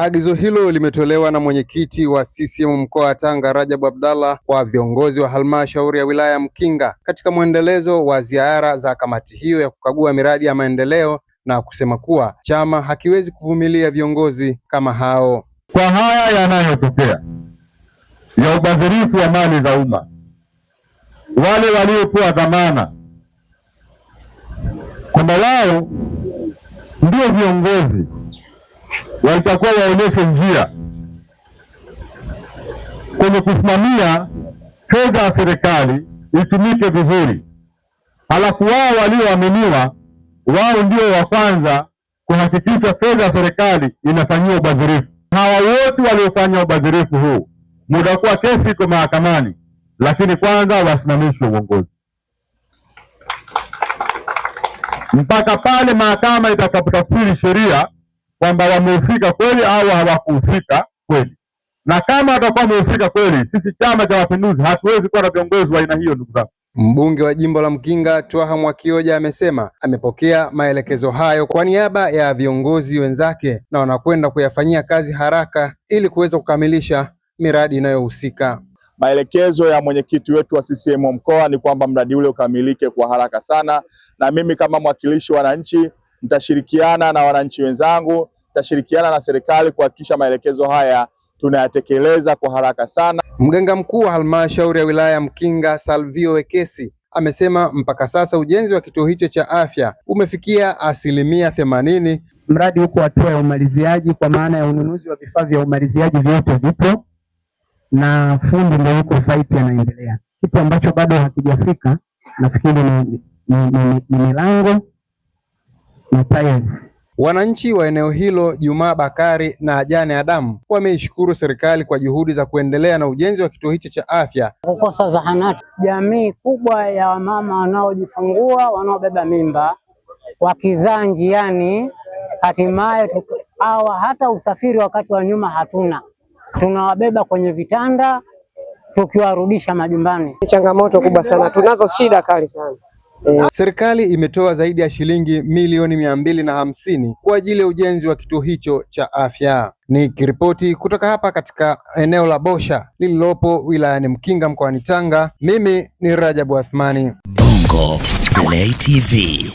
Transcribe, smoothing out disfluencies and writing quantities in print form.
Agizo hilo limetolewa na mwenyekiti wa CCM mkoa wa Tanga Rajabu Abdallah kwa viongozi wa halmashauri ya wilaya Mkinga katika mwendelezo wa ziara za kamati hiyo ya kukagua miradi ya maendeleo, na kusema kuwa chama hakiwezi kuvumilia viongozi kama hao. Kwa haya yanayotokea ya ubadhirifu wa mali za umma, wale waliopewa dhamana kwamba wao ndio viongozi walitakuwa waonyeshe njia kwenye kusimamia fedha ya serikali itumike vizuri, halafu wao walioaminiwa wao ndio wa kwanza kuhakikisha fedha ya serikali inafanyiwa ubadhirifu. Hawa wote waliofanya ubadhirifu huu, muda kuwa kesi iko mahakamani, lakini kwanza wasimamishwe uongozi mpaka pale mahakama itakapotafsiri sheria kwamba wamehusika kweli au hawakuhusika kweli. Na kama watakuwa wamehusika kweli, sisi Chama cha Mapinduzi hatuwezi kuwa na viongozi wa aina hiyo. Ndugu zangu, mbunge wa jimbo la Mkinga Twaha Mwakioja amesema amepokea maelekezo hayo kwa niaba ya viongozi wenzake na wanakwenda kuyafanyia kazi haraka ili kuweza kukamilisha miradi inayohusika. Maelekezo ya mwenyekiti wetu wa CCM mkoa ni kwamba mradi ule ukamilike kwa haraka sana, na mimi kama mwakilishi wa wananchi nitashirikiana na wananchi wenzangu, nitashirikiana na serikali kuhakikisha maelekezo haya tunayatekeleza kwa haraka sana. Mganga mkuu wa halmashauri ya wilaya ya Mkinga Salvio Wekesi amesema mpaka sasa ujenzi wa kituo hicho cha afya umefikia 80%. Mradi huko hatua ya umaliziaji, kwa maana ya ununuzi wa vifaa vya umaliziaji vyote vipo na fundi ndio yuko site anaendelea. Kitu ambacho bado hakijafika nafikiri ni milango na tiles. Wananchi wa eneo hilo Juma Bakari na Jane Adamu wameishukuru serikali kwa juhudi za kuendelea na ujenzi wa kituo hicho cha afya. Kukosa zahanati, jamii kubwa ya wamama wanaojifungua, wanaobeba mimba, wakizaa njiani, hatimaye hata usafiri wakati wa nyuma hatuna, tunawabeba kwenye vitanda tukiwarudisha majumbani. Changamoto kubwa sana, tunazo shida kali sana. Serikali imetoa zaidi ya shilingi milioni 250 kwa ajili ya ujenzi wa kituo hicho cha afya. Nikiripoti kutoka hapa katika eneo la Bosha lililopo wilayani Mkinga mkoani Tanga, mimi ni Rajabu Athmani, Bongo Play TV.